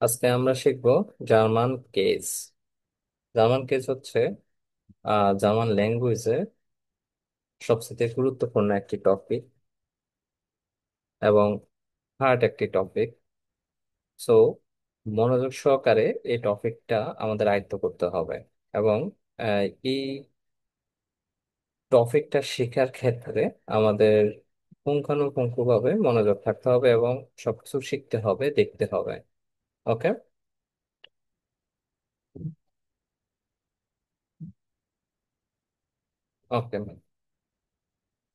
আজকে আমরা শিখব জার্মান কেস। জার্মান কেস হচ্ছে জার্মান ল্যাঙ্গুয়েজে সবচেয়ে গুরুত্বপূর্ণ একটি টপিক এবং হার্ড একটি টপিক। সো মনোযোগ সহকারে এই টপিকটা আমাদের আয়ত্ত করতে হবে এবং এই টপিকটা শেখার ক্ষেত্রে আমাদের পুঙ্খানুপুঙ্খভাবে মনোযোগ থাকতে হবে এবং সবকিছু শিখতে হবে, দেখতে হবে। ওকে। ওকে,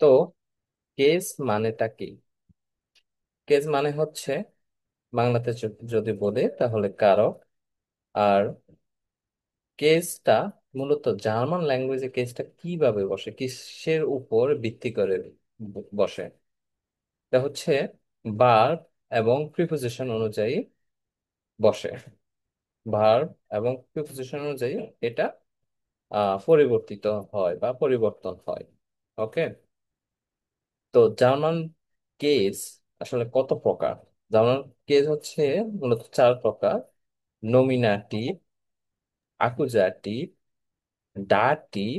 তো কেস মানেটা কি? কেস মানে হচ্ছে বাংলাতে যদি বলে তাহলে কারক। আর কেসটা মূলত জার্মান ল্যাঙ্গুয়েজে কেসটা কিভাবে বসে, কিসের উপর ভিত্তি করে বসে? এটা হচ্ছে ভার্ব এবং প্রিপোজিশন অনুযায়ী বসে। ভার্ব এবং প্রিপোজিশন অনুযায়ী এটা পরিবর্তিত হয় বা পরিবর্তন হয়। ওকে। তো জার্মান কেস আসলে কত প্রকার? জার্মান কেস হচ্ছে মূলত চার প্রকার: নমিনাটিভ, আকুজাটিভ, ডাটিভ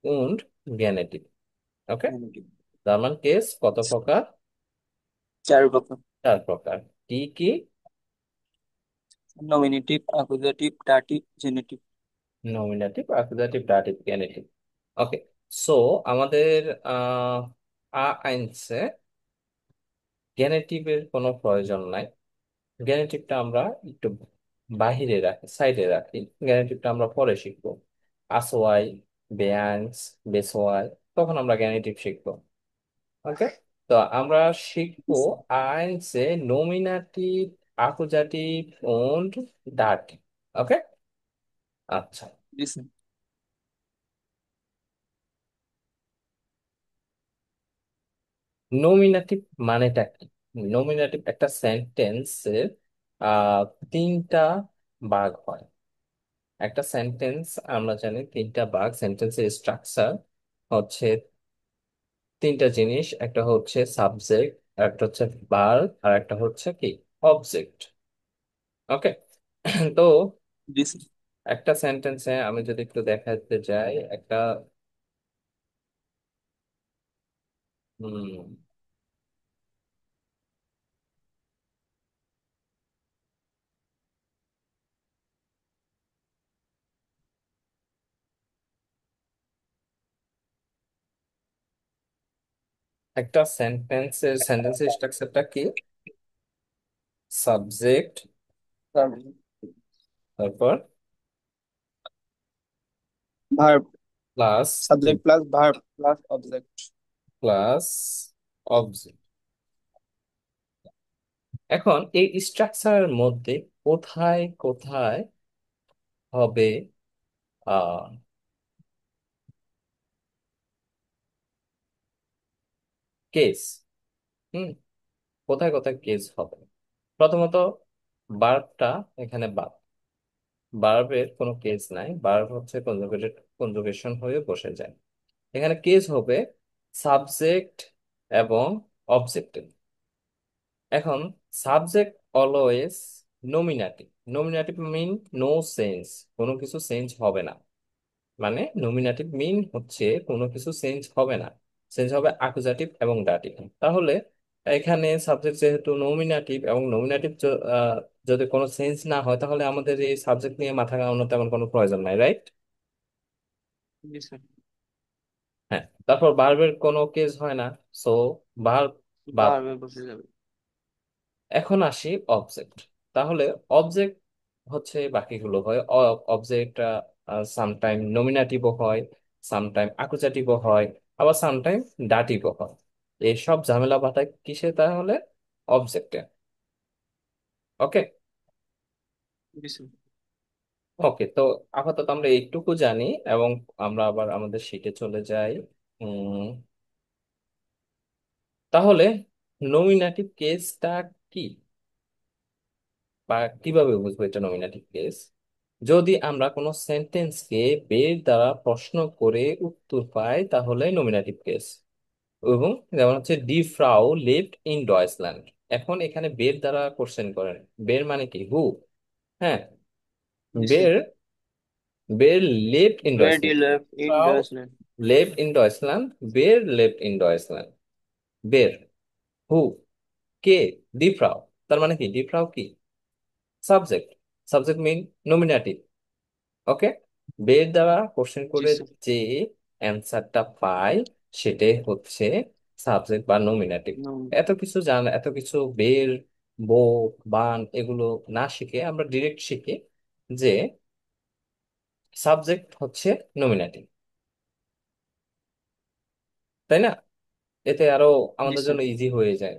und গেনেটিভ। ওকে। নেগেটিভ। জার্মান কেস কত প্রকার? চার প্রকার: চার প্রকার। কি কি? Nominative, accusative, dative, genitive. নমিনেটিভ, অ্যাকুজাটিভ, ডাটিভ, গেনেটিভ। ওকে। সো আমাদের আহ আইনসে গেনেটিভের কোনো প্রয়োজন নাই। গেনেটিভটা আমরা একটু বাহিরে রাখি, সাইডে রাখি। গেনেটিভটা আমরা পরে শিখবো। আসোয়াই, বেয়াংস, বেসোয়াই, তখন আমরা গেনেটিভ শিখবো। ওকে। তো আমরা শিখবো আইনসে নমিনাটিভ, আকুজাটিভ und দাটিভ। ওকে। আচ্ছা, লিসেন। নমিনাটিভ মানেটা কি? নমিনাটিভ একটা সেন্টেন্সের আহ তিনটা ভাগ হয়। একটা সেন্টেন্স আমরা জানি তিনটা ভাগ। সেন্টেন্সের স্ট্রাকচার হচ্ছে তিনটা জিনিস: একটা হচ্ছে সাবজেক্ট, একটা হচ্ছে ভার্ব, আর একটা হচ্ছে কি, অবজেক্ট। ওকে। তো লিসেন। একটা সেন্টেন্সে আমি যদি একটু দেখাতে যাই, একটা হুম একটা সেন্টেন্সের স্ট্রাকচারটা কি? সাবজেক্ট, তারপর verb. Plus subject plus verb plus object. Plus object. এখন এই স্ট্রাকচারের মধ্যে কোথায় কোথায় হবে আহ কেস? হুম কোথায় কোথায় কেস হবে? প্রথমত বার্বটা, এখানে বার্বের কোনো কেস নাই। বার্ব হচ্ছে কনজুগেটেড, কনজুগেশন হয়ে বসে যায়। এখানে কেস হবে সাবজেক্ট এবং অবজেক্টের। এখন subject always nominative. Nominative mean no change, কোনো কিছু চেঞ্জ হবে না। মানে নমিনাটিভ মিন হচ্ছে কোনো কিছু চেঞ্জ হবে না, চেঞ্জ হবে আকুজাটিভ এবং ডাটিভ। তাহলে এখানে সাবজেক্ট যেহেতু নমিনাটিভ এবং নমিনাটিভ যদি কোনো চেঞ্জ না হয়, তাহলে আমাদের এই সাবজেক্ট নিয়ে মাথা ঘামানোর তেমন কোনো প্রয়োজন নাই, রাইট? লিসেন। হ্যাঁ, তারপর ভার্বের কোনো কেস হয় না। সো ভার্ব বাদ। ভার্বে বসে যাবে। এখন আসি অবজেক্ট। তাহলে অবজেক্ট হচ্ছে বাকিগুলো হয়। অবজেক্ট সামটাইম নমিনাটিভও হয়, সামটাইম আকুজাটিভও হয়, আবার সামটাইম ডাটিভও হয়। এই সব ঝামেলা বাধায় কিসে? তাহলে অবজেক্টে। ওকে। লিসেন। ওকে, তো আপাতত আমরা এইটুকু জানি এবং আমরা আবার আমাদের শিটে চলে যাই। উম তাহলে নমিনাটিভ কেসটা কি, বা কিভাবে বুঝবো এটা নমিনাটিভ কেস? যদি আমরা কোনো সেন্টেন্সকে বের দ্বারা প্রশ্ন করে উত্তর পাই, তাহলে নমিনাটিভ কেস। এবং যেমন হচ্ছে ডি ফ্রাউ লিভড ইন ডয়েচল্যান্ড, এখন এখানে বের দ্বারা কোশ্চেন করেন। বের মানে কি? হু। হ্যাঁ। জি স্যার। বের বের লেফট ইন Where do you Deutschland. live in ফ্রাউ Deutschland? লেফট ইন ডয়েসল্যান্ড, বের লেফট ইন ডয়েসল্যান্ড। বের, হু, কে, ডি ফ্রাউ। তার মানে কি? ডি ফ্রাউ কি? সাবজেক্ট। সাবজেক্ট মিন নমিনাটিভ। ওকে। বের দ্বারা কোশ্চেন জি করে স্যার। যে অ্যান্সারটা পাই সেটাই হচ্ছে সাবজেক্ট বা নমিনাটিভ। No. এত কিছু এত কিছু বের, বো, বান এগুলো না শিখে আমরা ডিরেক্ট শিখি যে সাবজেক্ট হচ্ছে নমিনাটিভ, তাই না? এতে আরো জি আমাদের স্যার। জন্য ইজি হয়ে যায়।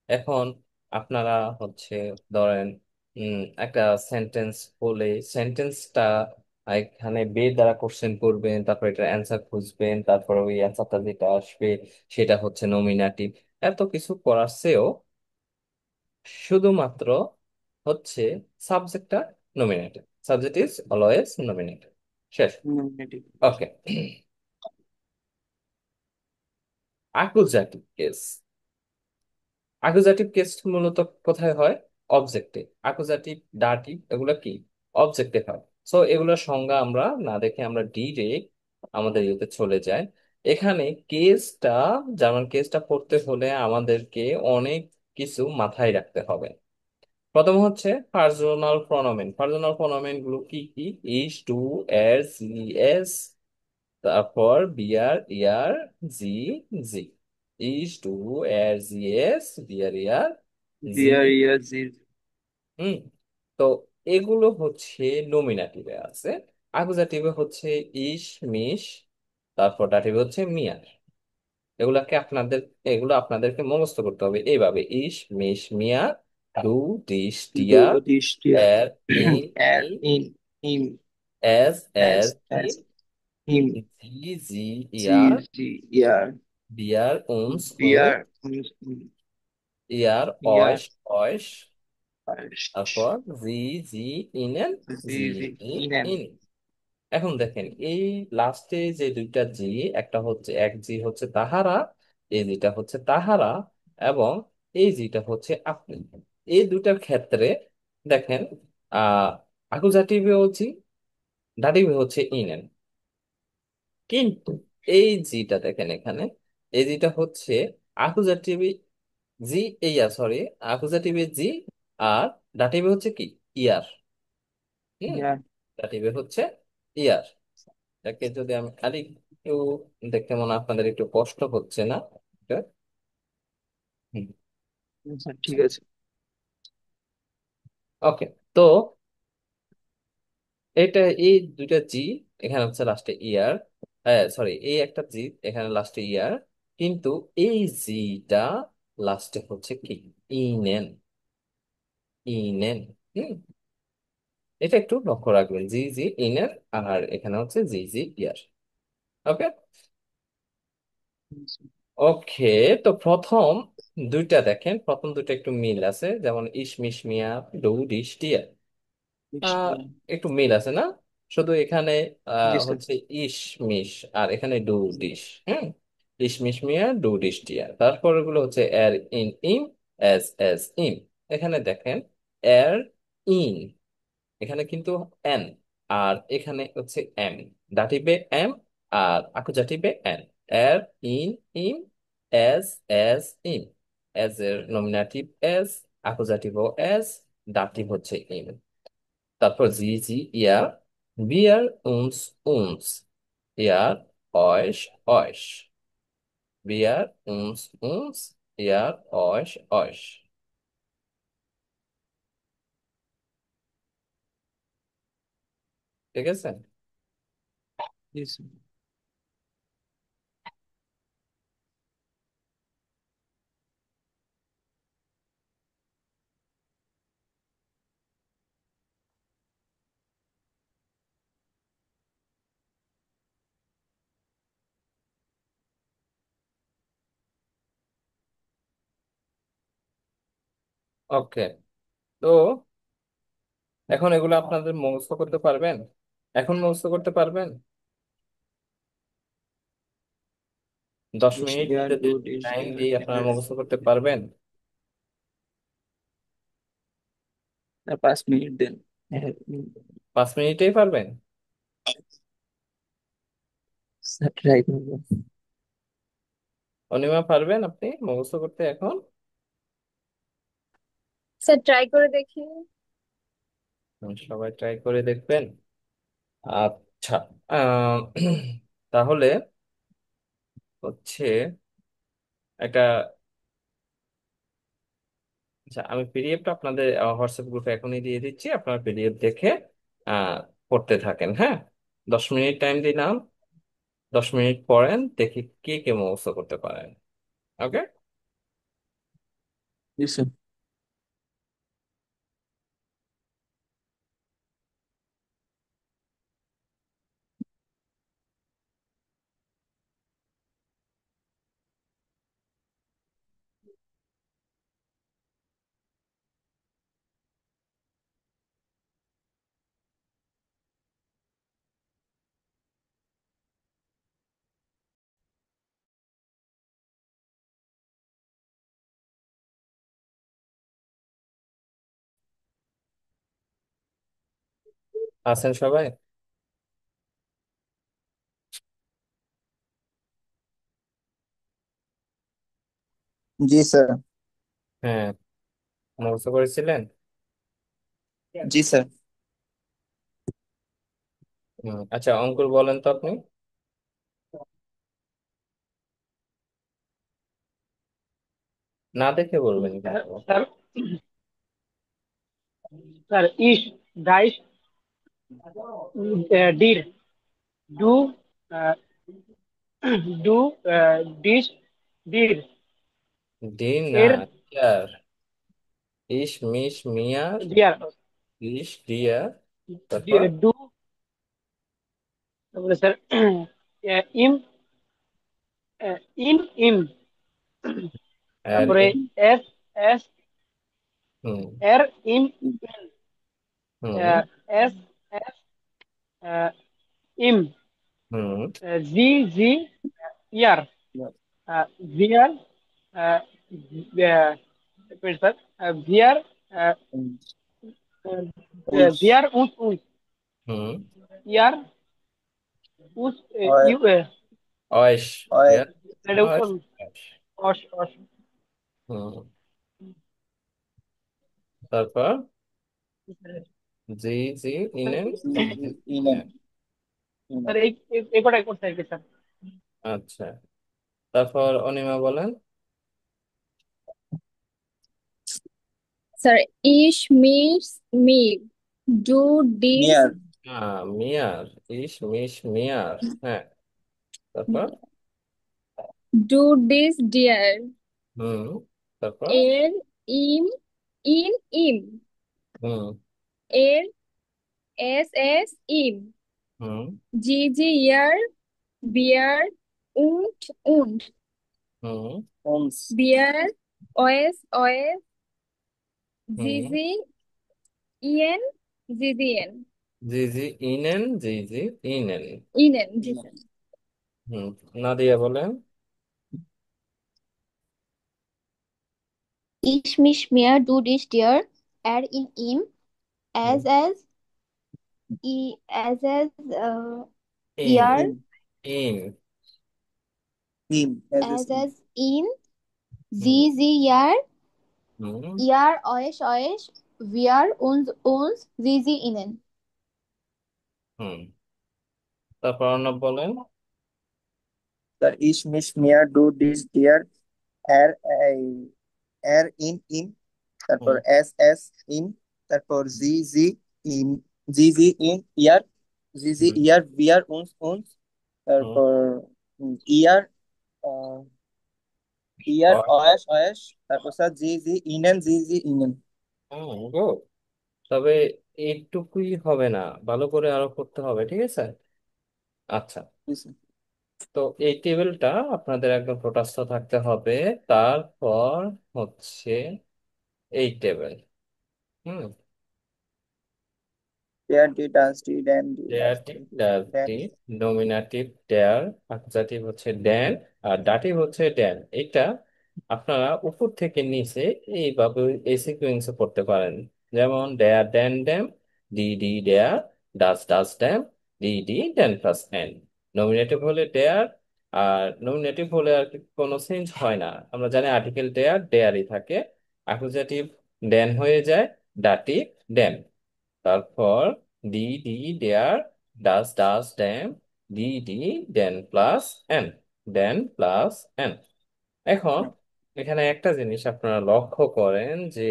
এখন আপনারা হচ্ছে ধরেন একটা সেন্টেন্স বলে সেন্টেন্সটা এখানে বে দ্বারা কোশ্চেন করবেন, তারপর এটা অ্যান্সার খুঁজবেন, তারপর ওই অ্যান্সারটা যেটা আসবে সেটা হচ্ছে নমিনাটিভ। এত কিছু করার চেয়েও শুধুমাত্র হচ্ছে সাবজেক্টটা nominated. Subject is always nominated. শেষ। Nominative. ওকে। আকুজাটিভ কেস। অ্যাকুজাটিভ কেস মূলত কোথায় হয়? অবজেক্টে। অ্যাকুজাটিভ, ডাটিভ এগুলো কি? অবজেক্টে হয়। সো এগুলোর সংজ্ঞা আমরা না দেখে আমরা ডিরেক্ট আমাদের ইয়েতে চলে যাই। এখানে কেসটা, যেমন কেসটা পড়তে হলে আমাদেরকে অনেক কিছু মাথায় রাখতে হবে। প্রথম হচ্ছে পার্সোনাল প্রনোমেন। পার্সোনাল প্রনোমেন গুলো কি কি? ইজ, টু, এর, জি, এস, তারপর বিয়ার, ইয়ার, জি, জি। ইজ, টু, এর, জি, এস, বিয়ার, ইয়ার, জি। There is is হুম। তো এগুলো হচ্ছে নমিনাটিভে আছে। আকুজাটিভে হচ্ছে ইস, মিস, তারপর দাটিভে হচ্ছে মিয়ার। এগুলাকে আপনাদের এগুলো আপনাদেরকে মুখস্থ করতে হবে এইভাবে: ইস, মিস, মিয়ার, ডু, ডিস, ডিয়ার, do this dear. এর, ইন, Air ইন, in him এস, এস, ইন, as him. জি, জি, ইয়ার, G G yeah. বিয়ার, উমস, উম, Beer. ইয়ার, Yeah. অয়স, অয়স, তারপর Sh- জি, জি, ইনেন, জি, Z জি, in him. ইন। এখন দেখেন এই লাস্টে যে দুইটা জি, একটা হচ্ছে এক জি হচ্ছে তাহারা, এই জিটা হচ্ছে তাহারা, এবং এই জিটা হচ্ছে আপনি। এই দুইটার ক্ষেত্রে দেখেন আহ আকুজাটিভে হচ্ছে, দাটিভে হচ্ছে ইনেন। কিন্তু এই জিটা দেখেন এখানে, এই জিটা হচ্ছে আকুজাটিভে জি, সরি, আকুজাটিভে জি, আর দাটিভে হচ্ছে কি? ইয়ার। হুম। Yeah. দাটিভে হচ্ছে ইয়ার। এটাকে যদি আমি খালি একটু দেখতে মনে হয় আপনাদের একটু কষ্ট হচ্ছে না? স্যার ঠিক আছে। ওকে। তো এটা এই দুইটা জি, এখানে হচ্ছে লাস্টে ইয়ার, সরি এই একটা জি এখানে লাস্টে ইয়ার, কিন্তু এই জিটা লাস্টে হচ্ছে কি? ইনেন। ইনেন। হুম। এটা একটু লক্ষ্য রাখবেন, জি, জি, ইনেন, আর এখানে হচ্ছে জি, জি, ইয়ার। ওকে। ওকে। তো প্রথম দুইটা দেখেন, প্রথম দুইটা একটু মিল আছে, যেমন ইসমিস, মিয়া, ডু, ডিস, টিয়া। আহ একটু মিল আছে না? শুধু এখানে জি স্যার। হচ্ছে ইসমিস, আর এখানে ডু, ডিস। হুম। ইসমিস, মিয়া, ডু, ডিস, টিয়া। তারপর এগুলো হচ্ছে এর, ইন, ইম, এস, ইম। এখানে দেখেন এর, ইন, এখানে কিন্তু এন, আর এখানে হচ্ছে এম। দাটিভে এম, আর আকুজাটিভে এন। এর, ইন, ইম, এস, ইম। এস এর নমিনাটিভ এস, আকুজাটিভ এস, দাটিভ হচ্ছে ইম। তারপর জি, জি, ইয়ার, বিয়ার, উমস, উমস, ইয়ার, অয়স, অয়স, বিয়ার, উমস, উমস, ইয়ার, অয়স, অয়স। ঠিক আছে। জি স্যার। ওকে। তো এখন এগুলো আপনাদের মুখস্থ করতে পারবেন? এখন মুখস্থ করতে পারবেন? 10 মিনিট Here যদি do this টাইম here দিয়ে আপনারা here. মুখস্থ করতে পারবেন? আর 5 মিনিট দেন। হ্যাঁ, 5 মিনিটেই পারবেন? স্যার ট্রাই করবো। অনিমা, পারবেন আপনি মুখস্থ করতে এখন? স্যার ট্রাই করে দেখি। সবাই ট্রাই করে দেখবেন। আচ্ছা। আহ, তাহলে হচ্ছে একটা, আচ্ছা আমি পিডিএফটা আপনাদের হোয়াটসঅ্যাপ গ্রুপে এখনই দিয়ে দিচ্ছি, আপনারা পিডিএফ দেখে আহ পড়তে থাকেন, হ্যাঁ? 10 মিনিট টাইম দিলাম, 10 মিনিট পড়েন, দেখি কে কে মুখস্থ করতে পারেন। ওকে। জি স্যার। আছেন সবাই? জি স্যার। হ্যাঁ, মুখস্থ করেছিলেন? জি স্যার। আচ্ছা, অঙ্কুর বলেন তো আপনি। না দেখে বলবেন স্যার কিন্তু। স্যার স্যার ইস ডাইস ডিড ডু ডু ডিস ডিড দিন না, এর ইয়ার। ইস মিস মিয়ার, ডিয়ার ইস ডিয়ার। তারপর ডু, তারপরে স্যার ইম ইন ইম, আর তারপরে ইন। এস এস হুম। এর ইম ইন, হুম। এস এস ইম, হুম। জি জি ইয়ার, ভিয়ার স্যার ভিয়ার উলস। ভিয়ার উস উস হুম। ইয়ার উস অয়। ইউ অয়েশ। অয়। ইয়ার। অয়েশ। অয়েশ। অস অস হুম। তারপর জি জি ইনেন, ইনেন। স্যার ইনেন। এই কটাই করতে হবে স্যার। আচ্ছা। তারপর অনিমা বলেন। স্যার ইস মিস মি, ডু ডিস নিয়ার। মিয়ার, ইস মিস মিয়ার। হ্যাঁ। তারপর ডু ডিস ডিয়ার, হুম। তারপর এর ইম ইন ইম, হুম। এর এস এস ইম, হুম। জি জি ইয়ার, বিয়ার উন্ট উন্ট, হুম। উনস। বিয়ার ওএস ওএস, জি হুম। জি ইএন, জি জি এন, জি জি ইনেন, জি জি ইনেন। ইনেন, জি ইনেন। স্যার। হুম। নাদিয়া বলেন। Ich mich mehr, du dich dir, er in ihm, হুম। as I, as ইন। er, ইন। ইন। ইন এজ এস ইন। as in, হুম। sie, er, হুম। euch, wir, sie, ihnen. হুম। তারপর অর্ণব বলেন। স্যার ইস মিস মিয়া ডু ডিস ডিয়ার, এর এর ইন ইন, তারপর হুম। এস এস ইন, তারপর জি জি ইন, জি জি ইন ইয়ার, জি জি হুম। ইয়ার বিয়ার উনস উনস, হুম। তারপর ইয়ার, ইয়ার অয়। অয়েস অয়েস, তারপর স্যার জি জি ইনেন, জি জি ইনেন। গো। তবে এইটুকুই হবে না, ভালো করে আরো করতে হবে, ঠিক আছে? আচ্ছা। জি স্যার। তো এই টেবিলটা আপনাদের একদম টোটাস্থ থাকতে হবে। তারপর হচ্ছে এই টেবিল। হুম। ডেয়ার ডি ডাস ডি ড্যান ডি ডাস ডেয়ারটি, ডি ড্যান। ডাজটি, নমিনাটিভ ডেয়ার, অ্যাকুজাটিভ হচ্ছে ড্যান, আর ডাটিভ হচ্ছে ড্যান। এটা আপনারা উপর থেকে নিচে এইভাবে এই সিকুয়েন্সে পড়তে পারেন। যেমন ডেয়ার ড্যান ড্যাম, ডি ডি ডেয়ার, ডাস ডাস ড্যাম, ডি ডি ড্যান প্লাস এন। নমিনেটিভ হলে ডেয়ার, আর নমিনেটিভ হলে আর কি কোনো চেঞ্জ হয় না। আমরা জানি আর্টিকেল ডেয়ার ডেয়ারই থাকে, অ্যাকুজেটিভ ড্যান হয়ে যায় ডাটিভ ড্যাম। তারপর ডি ডি ডেয়ার, ডাস ডাস ড্যাম, ডি ডি ড্যান প্লাস এন, ড্যান প্লাস এন। এখন এখানে একটা জিনিস আপনারা লক্ষ্য করেন যে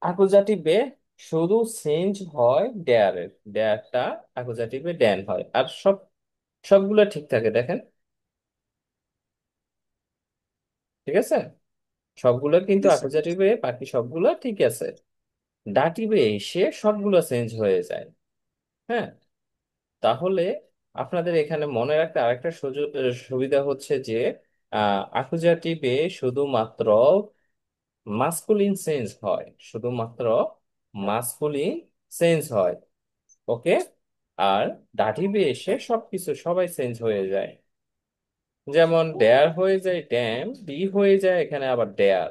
অ্যাকুজাটিভে শুধু চেঞ্জ হয় ডেয়ারের, ডেয়ারটা অ্যাকুজাটিভে ড্যান হয়, আর সবগুলো ঠিক থাকে। দেখেন, ঠিক আছে, সবগুলো কিন্তু জি স্যার। অ্যাকুজাটিভে, বাকি সবগুলো ঠিক আছে। ডাটিভে এসে সবগুলো চেঞ্জ হয়ে যায়। হ্যাঁ, তাহলে আপনাদের এখানে মনে রাখতে আরেকটা সুবিধা হচ্ছে যে অ্যাকুজাটিভে শুধুমাত্র মাস্কুলিন চেঞ্জ হয়, শুধুমাত্র মাস্কুলিন চেঞ্জ হয়। ওকে, আর দাটিভে এসে সবকিছু সবাই চেঞ্জ হয়ে যায়। যেমন ডেয়ার হয়ে যায় ড্যাম, ডি হয়ে যায় এখানে আবার ডেয়ার,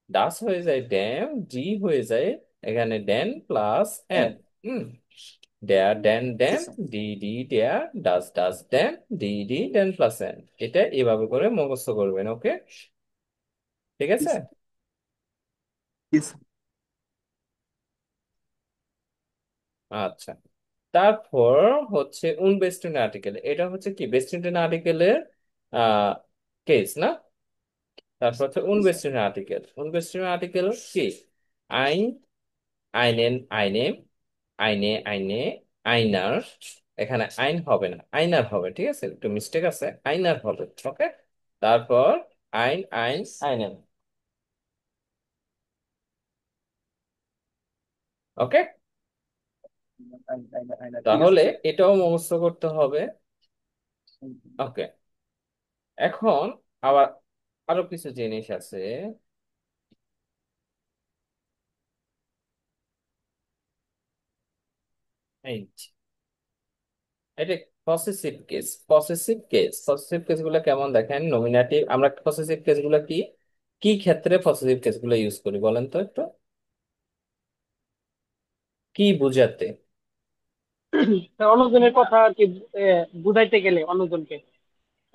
ডাস হয়ে যায় ড্যাম, ডি হয়ে যায় এখানে ড্যান প্লাস এন। হ্যাঁ। হুম, ডেয়ার ড্যান জি ড্যাম, স্যার। ডি ডি ডেয়ার, ডাস ডাস ড্যাম, ডি ডি ড্যান প্লাস এন। এটা এভাবে করে মুখস্থ করবেন। ওকে, ঠিক জি আছে। স্যার। জি স্যার। আচ্ছা, তারপর হচ্ছে উনবেস্টিন আর্টিকেল। এটা হচ্ছে কি বেস্টিন আর্টিকেলের কেস না। তারপর হচ্ছে জি স্যার। উনবেস্টিন আর্টিকেল। উনবেস্টিন আর্টিকেল কি? আইন, আইনেন, আইনেম, আইনে, আইনে, আইনার। এখানে আইন হবে না, আইনার হবে। ঠিক আছে, একটু মিস্টেক আছে, আইনার হবে। ওকে, তারপর আইন, আইন, আইনেন। ওকে, ঠিক আছে তাহলে স্যার। এটাও মুখস্থ করতে হবে। ওকে, এখন আবার আরো কিছু জিনিস আছে। এই যে, এটা পসেসিভ কেস। পসেসিভ কেস গুলো কেমন দেখেন, নমিনাটিভ। আমরা পসেসিভ কেস গুলো কি কি ক্ষেত্রে পসেসিভ কেস গুলো ইউজ করি বলেন তো একটু, কি বুঝাতে? তা অন্যজনের কথা আর কি এ, বুঝাইতে গেলে অন্যজনকে,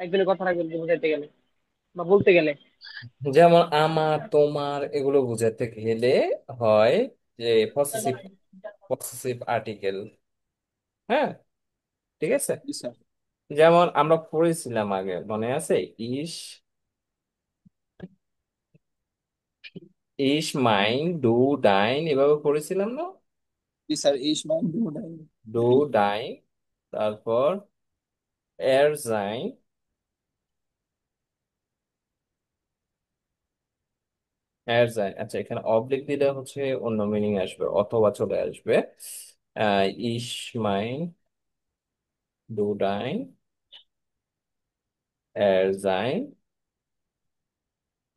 একজনের কথা আরেকজনকে বুঝাইতে গেলে বা বলতে গেলে। যেমন আমার, তোমার, এগুলো বুঝাতে গেলে হয় যে পসেসিভ, পসেসিভ আর্টিকেল। হ্যাঁ, ঠিক আছে। জি স্যার। যেমন আমরা পড়েছিলাম আগে, মনে আছে? ইস, ইস মাইন, ডু, ডাইন, এভাবে পড়েছিলাম না? জি স্যার। ইস মাইন ডু ডাইন। ডু, ডাইন, তারপর এর যাইন, এর যাইন। আচ্ছা, এখানে অবলিক দিলে হচ্ছে অন্য মিনিং আসবে, অথবা চলে আসবে। ইস মাইন, ডু ডাইন, এর যাইন,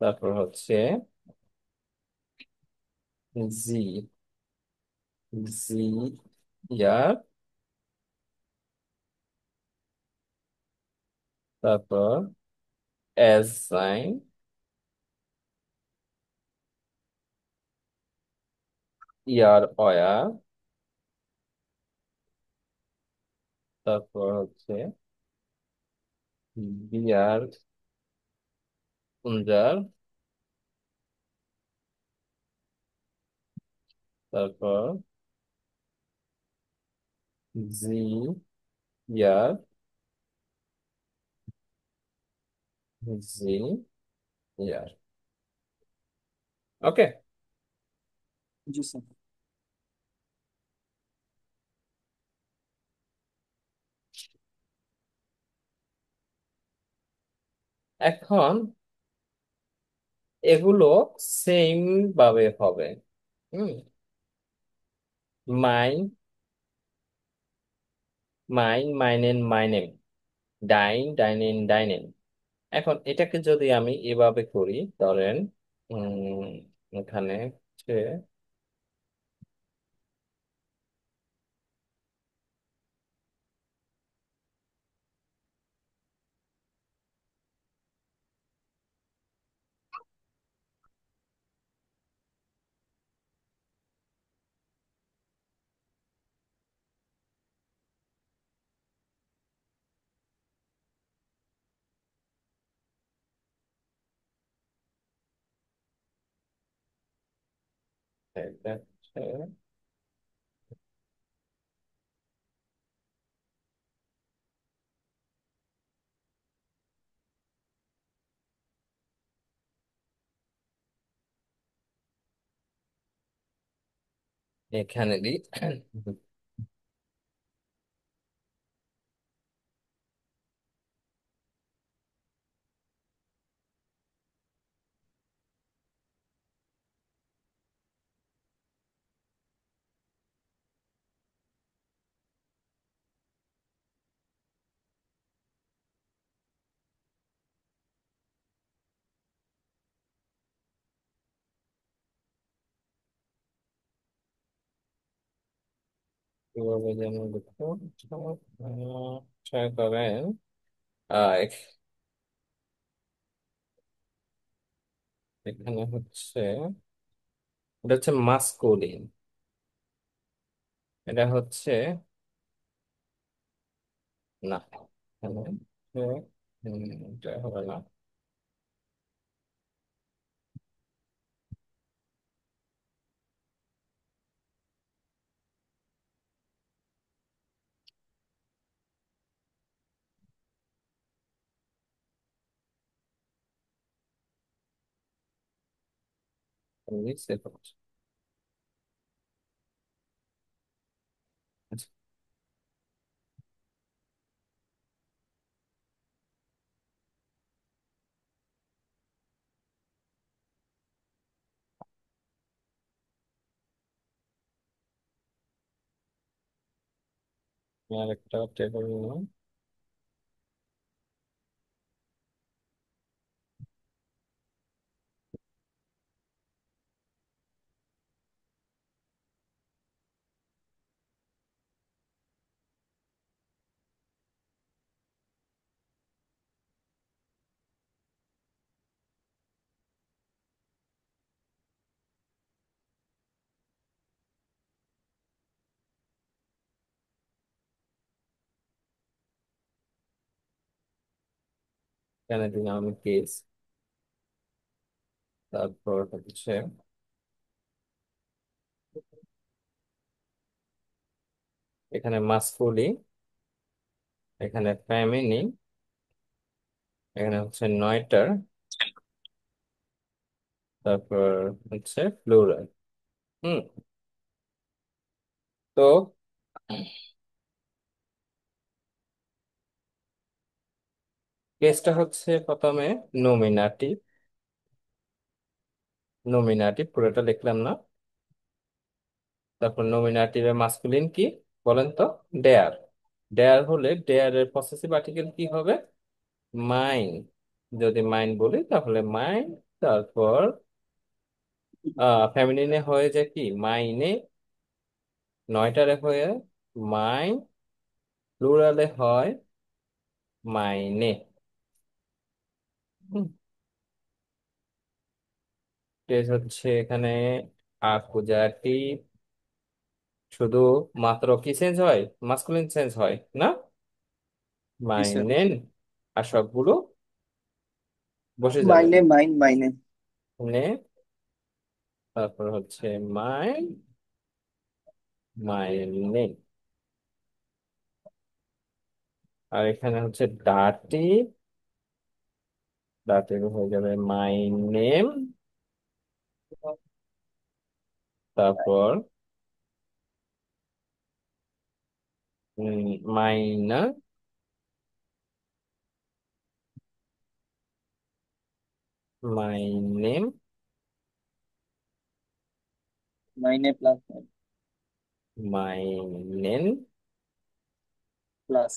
তারপর হচ্ছে জি, জি ইয়ার, তারপর এস সাইন, ইয়ার অয়ার, তারপর হচ্ছে বিয়ার উনজার, তারপর জি ইয়ার, জি ইয়ার। ওকে, জি স্যার। এখন এগুলো সেম ভাবে হবে। হুম, মাইন, মাইনেন, মাইনেম, ডাইন, ডাইনেন, ডাইনেন। এখন এটাকে যদি আমি এভাবে করি, ধরেন এখানে হচ্ছে এটা হচ্ছে এখানে দিই। কিভাবে যেন লিখবো? ট্রাই করেন। আহ, এখ- এখানে হচ্ছে, এটা হচ্ছে মাস্কুলিন, এটা হচ্ছে, না, এখানে হচ্ছে, এটা হবে না। আমি save করছি। আচ্ছা, আমি আরেকটা টেবিল নিলাম। এখানে দিলাম আমি কেস, তারপর হচ্ছে এখানে মাস্কুলি, এখানে ফেমিনি, এখানে হচ্ছে নয়টার, তারপর হচ্ছে প্লুরাল। হুম। তো কেসটা হচ্ছে প্রথমে নমিনাটিভ, নমিনাটিভ পুরোটা লিখলাম না। তারপর নমিনাটিভে মাস্কুলিন কি বলেন তো? ডেয়ার। ডেয়ার হলে ডেয়ারের পসেসিভ আর্টিকেল কি হবে? মাইন। যদি মাইন বলি তাহলে মাইন। তারপর ফেমিনিনে হয়ে যায় কি মাইনে, নয়টারে হয়ে মাইন, প্লুরালে হয় মাইনে। হুম, কেস হচ্ছে এখানে আকুজাটিভ, শুধু মাত্র কি চেঞ্জ হয়? মাস্কুলিন চেঞ্জ হয় না, জি স্যার। মাইনেন। আর সবগুলো বসে যাবে মাইনে মাইন মাইনে। নে। তারপর হচ্ছে মাইন, মাইনে। আর এখানে হচ্ছে ডাটি, ডাটি হয়ে যাবে মাই নেম। তারপর মাইনা, মাই নেম, মাইনে প্লাস মাই নেম, প্লাস।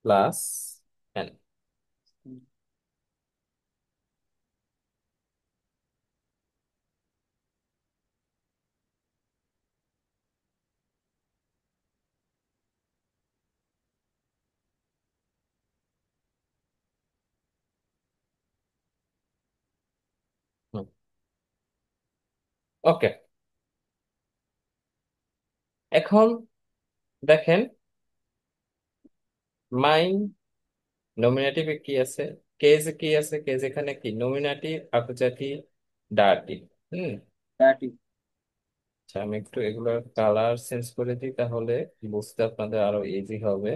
Plus N. ওকে, এখন দেখেন মাই নমিনেটিভে কি আছে, কেজ কি আছে, কেজ এখানে কি নমিনাটিভ, আকুজাটিভ, ডার্টি। হুম। ডার্টি। আচ্ছা, আমি একটু এগুলোর কালার চেঞ্জ করে দিই, তাহলে বুঝতে আপনাদের আরো ইজি হবে।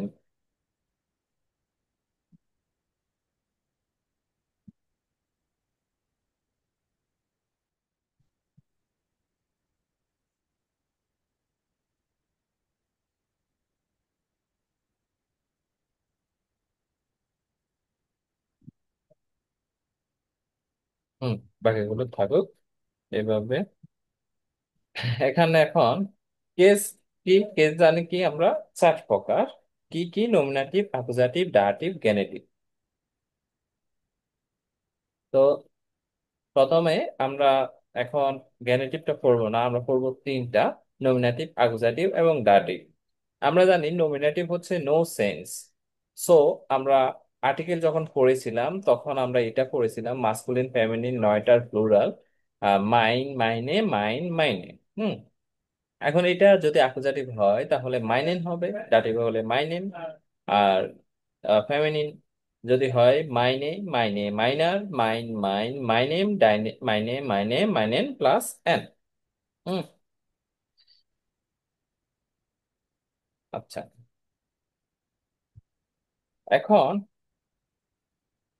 হুম, বাকিগুলো থাকুক এভাবে। এখানে এখন কেস কি, কেস জানি কি আমরা? 4 প্রকার। কি কি? Nominative, অ্যাকুজাটিভ, dative, genitive. তো প্রথমে আমরা এখন গেনেটিভটা পড়বো না, আমরা পড়বো 3টা: নমিনেটিভ, অ্যাকুজাটিভ এবং ডাটিভ। আমরা জানি নমিনেটিভ হচ্ছে নো সেন্স। সো আমরা আর্টিকেল যখন পড়েছিলাম তখন আমরা এটা পড়েছিলাম মাস্কুলিন ফেমিনিন 9টার প্লুরাল, মাইন, মাইনে, মাইন, মাইনে। হুম। এখন এটা যদি অ্যাকুজাটিভ হয় তাহলে মাইনেন হবে, ডাটিভ হলে মাইনেম। আর ফেমিনিন যদি হয় মাইনে, মাইনে, মাইনার, মাইন, মাইন, মাইনেম, ডাইনে, মাইনে, মাইনে, মাইনেন প্লাস এন। হুম। আচ্ছা, এখন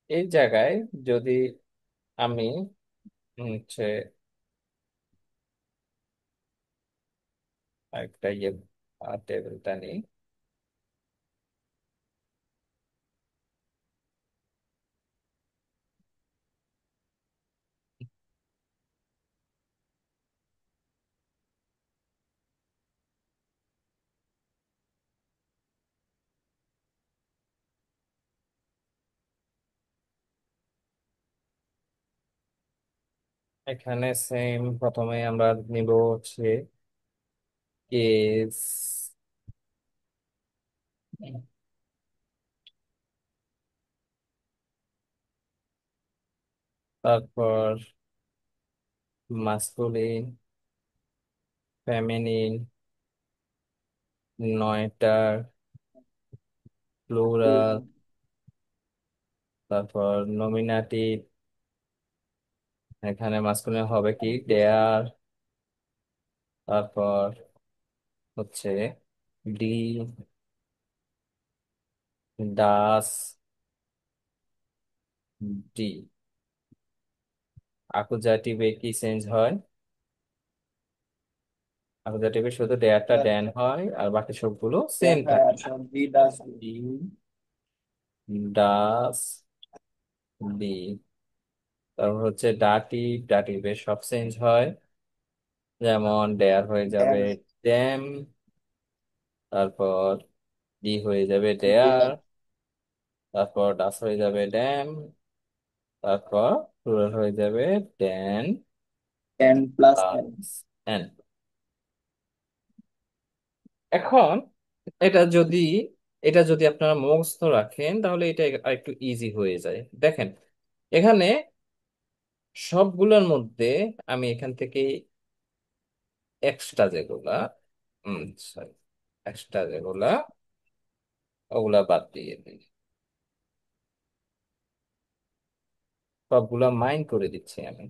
এই জায়গায় যদি আমি হচ্ছে একটা টেবিলটা নিই। এখানে সেম প্রথমে আমরা নিব হচ্ছে কেস, তারপর মাস্কুলিন, ফেমিনিন, 9টার প্লুরাল, তারপর নমিনাটিভ। এখানে মাঝখানে হবে কি? ডেয়ার। তারপর হচ্ছে ডি, ডাস, ডি। আকুজাটিভে কি চেঞ্জ হয়? আকুজাটিভে শুধু ডেয়ারটা ড্যান হয় আর বাকি সবগুলো সেম ড্যান হয় থাকে। আর সব ডি ডাস। ডি, ডাস, ডি। তারপর হচ্ছে ডাটিভ, ডাটিভে সব চেঞ্জ হয়, যেমন ডেয়ার হয়ে যাবে ড্যান ড্যাম, তারপর ডি হয়ে যাবে ডি ডেয়ার, তারপর ডাস হয়ে যাবে ড্যাম, তারপর প্লুরাল হয়ে যাবে Dan Dan plus N. Plus N. এখন এটা যদি এটা যদি আপনারা মুখস্থ রাখেন তাহলে এটা একটু ইজি হয়ে যায়। দেখেন, এখানে সবগুলোর মধ্যে আমি এখান থেকে এক্সট্রা যেগুলা, সরি, এক্সট্রা যেগুলা ওগুলা বাদ দিয়ে দিই, সবগুলা মাইন্ড করে দিচ্ছি আমি।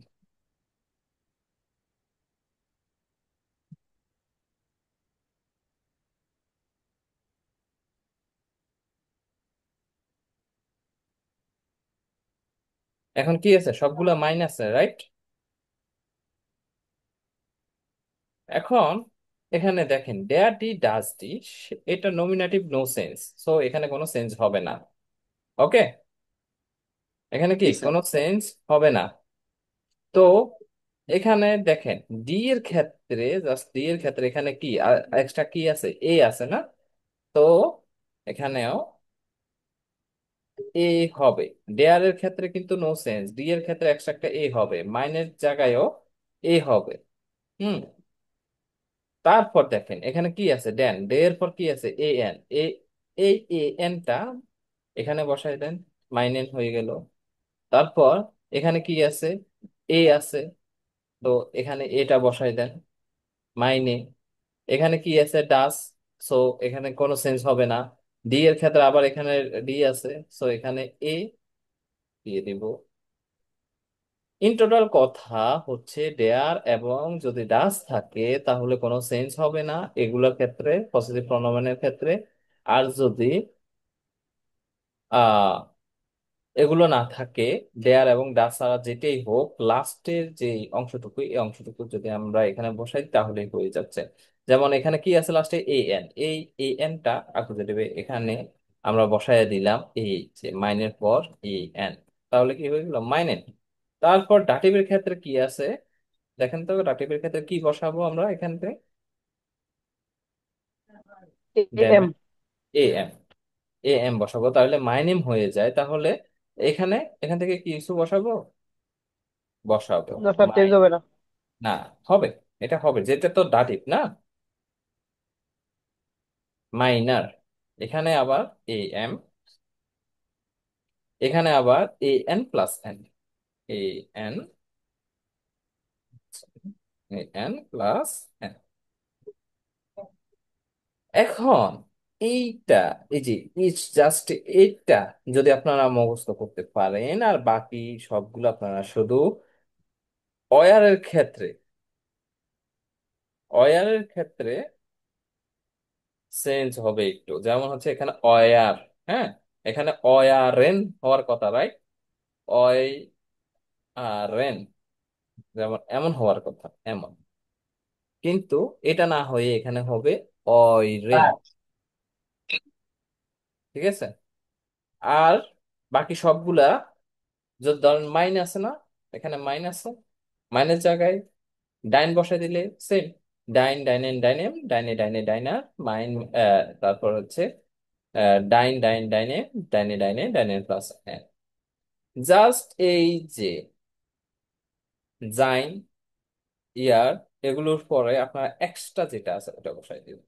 এখন কি আছে? সবগুলা মাইনাস, রাইট? এখন এখানে দেখেন ডেয়ার ডি, ডাজ ডি, এটা নমিনেটিভ নো সেন্স, সো এখানে কোনো সেন্স হবে না। ওকে, এখানে কি জি স্যার। কোনো সেন্স হবে না। তো এখানে দেখেন ডি এর ক্ষেত্রে, জাস্ট ডি এর ক্ষেত্রে এখানে কি এক্সট্রা কি আছে? এ আছে না? তো এখানেও এ হবে। ডেয়ার এর ক্ষেত্রে কিন্তু নো সেন্স, ডি এর ক্ষেত্রে এক্সট্রা একটা এ হবে, মাইনের জায়গায়ও এ হবে। হুম। তারপর দেখেন এখানে কি আছে? ড্যান, ডে এর পর কি আছে? এ এন, এই এ এনটা এখানে বসাই দেন, মাইনেন হয়ে গেল। তারপর এখানে কি আছে? এ আছে, তো এখানে এটা বসাই দেন, মাইনে। এখানে কি আছে? ডাস, সো এখানে কোনো সেন্স হবে না। ডি এর ক্ষেত্রে আবার এখানে ডি আছে, সো এখানে এ দিয়ে দিব। ইন টোটাল কথা হচ্ছে ডেয়ার এবং যদি ডাস থাকে তাহলে কোনো সেন্স হবে না এগুলোর ক্ষেত্রে, পজিটিভ প্রনোমেনের ক্ষেত্রে। আর যদি আহ এগুলো না থাকে, দেয়ার এবং ডাস ছাড়া যেটাই হোক, লাস্টের যে অংশটুকু, এই অংশটুকু যদি আমরা এখানে বসাই তাহলেই হয়ে যাচ্ছে। যেমন এখানে কি আছে লাস্টে, এ এন, এই এ এনটা অ্যাকুজেটিভে এখানে আমরা বসায় দিলাম, এই যে মাইনের পর এ এন, তাহলে কি হয়ে গেল মাইনেন। তারপর ডাটিভের ক্ষেত্রে কি আছে দেখেন তো, ডাটিভের ক্ষেত্রে কি বসাবো আমরা এখান থেকে, এম। এ এম, এ এম বসাবো, তাহলে মাইনেম হয়ে যায়। তাহলে এখানে এখান থেকে কি কিছু বসাবো, বসাবো না স্যার, চেঞ্জ হবে না। না, হবে, এটা হবে, যেটা তো দাটিভ না, মাইনার। এখানে আবার এ এম, এখানে আবার A N plus N, A N, A N plus N. এখন এইটা, এই যে ইটস জাস্ট, এইটা যদি আপনারা মুখস্থ করতে পারেন, আর বাকি সবগুলো আপনারা শুধু অয়ারের ক্ষেত্রে, অয়ারের ক্ষেত্রে চেঞ্জ হবে একটু, যেমন হচ্ছে এখানে অয়ার, হ্যাঁ, এখানে অয়ারেন হওয়ার কথা, রাইট, অয় রেন, যেমন এমন হওয়ার কথা, এমন, কিন্তু এটা না হয়ে এখানে হবে অয়রেন। ঠিক আছে। আর বাকি সবগুলা, যদি ধরেন মাইন আছে না, এখানে মাইন আছে, মাইনের জায়গায় ডাইন বসাই দিলে সেম, ডাইন ডাইনেন ডাইনেম, ডাইনে ডাইনে ডাইনার, মাইন, তারপর হচ্ছে ডাইন ডাইন ডাইনে, ডাইনে ডাইনে ডাইনে প্লাস এন। জাস্ট এই যে জাইন, ইয়ার, এগুলোর পরে আপনার এক্সট্রা যেটা আছে ওটা বসাই দিবেন।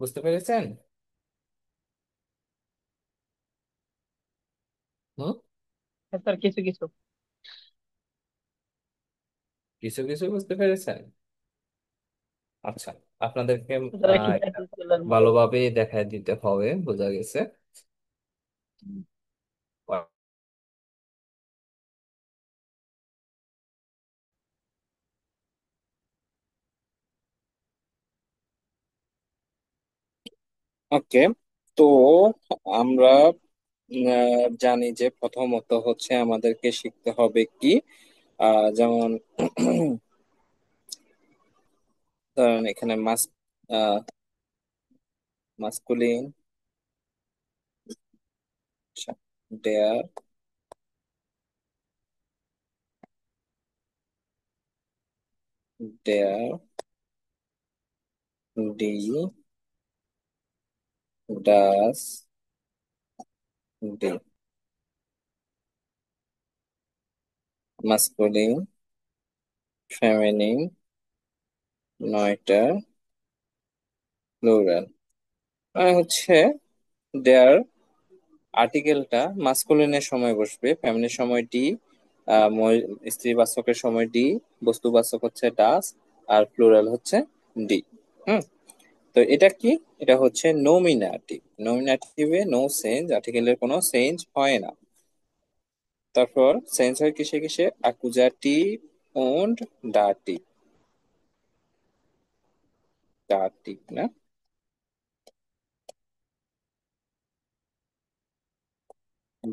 বুঝতে পেরেছেন? হুম, হ্যাঁ স্যার, কিছু কিছু। কিছু কিছু বুঝতে পেরেছেন। আচ্ছা, আপনাদেরকে স্যার একটু এটা প্র্যাকটিস মতো। ভালোভাবে দেখায় দিতে হবে, বোঝা গেছে। ওকে, তো আমরা জানি যে প্রথমত হচ্ছে আমাদেরকে শিখতে হবে কি, যেমন ধরেন এখানে মাস্কুলিন, ডেয়ার, ডেয়ার, ডি, ডাস, ডি, মাস্কুলিন, ফেমিনিন, নয়টা, প্লুরাল। হচ্ছে দেয়ার আর্টিকেলটা মাস্কুলিনের সময় বসবে, ফেমিনিনের সময় ডি, স্ত্রীবাচকের সময় ডি, বস্তুবাচক হচ্ছে ডাস, আর প্লুরাল হচ্ছে ডি। হুম, তো এটা কি, এটা হচ্ছে নমিনাটিভ। নমিনাটিভে নো চেঞ্জ, আর্টিকেলের কোনো চেঞ্জ হয় না। তারপর চেঞ্জ হয় কিসে কিসে, অ্যাকুজাটিভ und দাটিভ, দাটিভ না,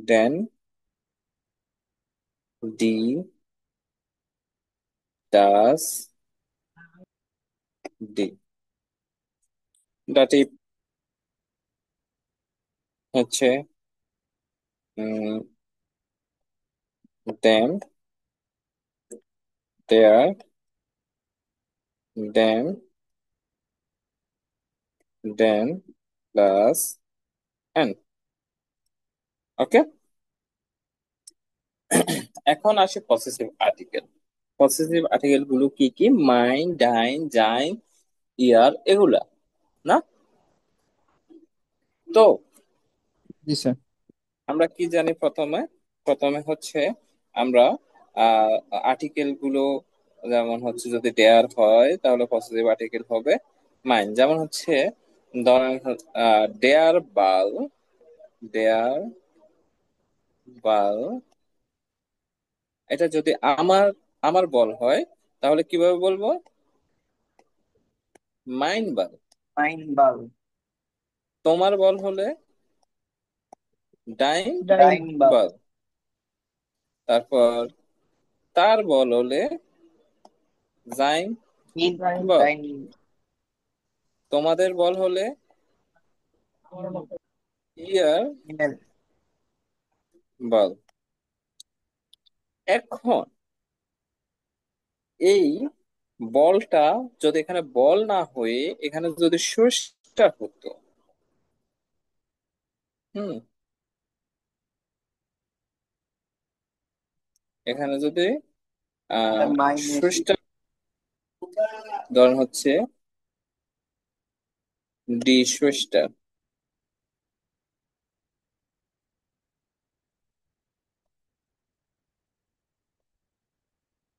দেন ডি, ডাস, ডি। দাটিভ হচ্ছে দেন, দেয়ার, দেন, দেন প্লাস এন। ওকে, এখন আসে পসেসিভ আর্টিকেল। পসেসিভ আর্টিকেল গুলো কি কি, মাইন, ডাইন, জাইন, ইয়ার, এগুলা না। তো জি স্যার। আমরা কি জানি, প্রথমে প্রথমে হচ্ছে আমরা আর্টিকেল গুলো, যেমন হচ্ছে যদি ডেয়ার হয় তাহলে পসেসিভ আর্টিকেল হবে মাইন। যেমন হচ্ছে ধরেন ডেয়ার বাল, ডেয়ার বাল, এটা যদি আমার আমার বল হয় তাহলে কিভাবে বলবো? মাইন বল। মাইন বাল। তোমার বল হলে ডাইন ডাইন। ডাইন বাল। বল। তারপর তার বল হলে জাইন ইন ডাইন। বল। ডাইন তোমাদের বল হলে ইয়ার ইমেল। বল। এখন এই বলটা যদি এখানে বল না হয়ে এখানে যদি সুইচটা হতো, হুম, এখানে যদি মাইন এসি। সুইচটা ধরেন হচ্ছে ডি সুইচটা,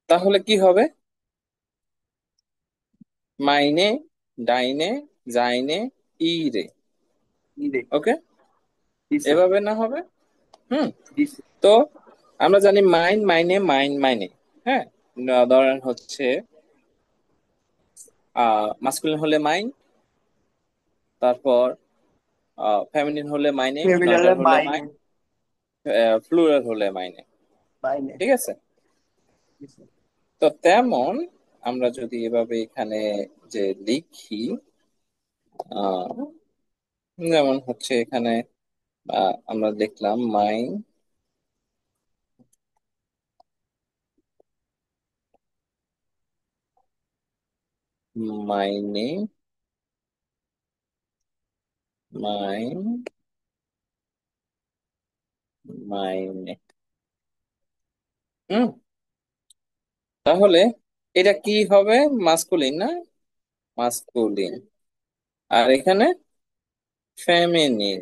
তাহলে কি হবে? মাইনে, ডাইনে, জাইনে, ইরে। ইরে। ওকে, জি স্যার। এভাবে না হবে? হুম। জি স্যার। তো আমরা জানি মাইন মাইনে মাইন মাইনে, হ্যাঁ। ধরেন হচ্ছে মাস্কুলিন হলে মাইন, তারপর ফেমিনিন হলে মাইনে, ফেমিনালে নয়ডার হলে মাইনে। মাইন, প্লুরাল হলে মাইনে। মাইনে। ঠিক আছে। জি স্যার। তো তেমন আমরা যদি এভাবে এখানে যে লিখি, আহ যেমন হচ্ছে এখানে আমরা লিখলাম মাইন মাইনে মাইন মাইনে। হুম। তাহলে এটা কি হবে? মাস্কুলিন না? মাস্কুলিন। আর এখানে ফেমিনিন।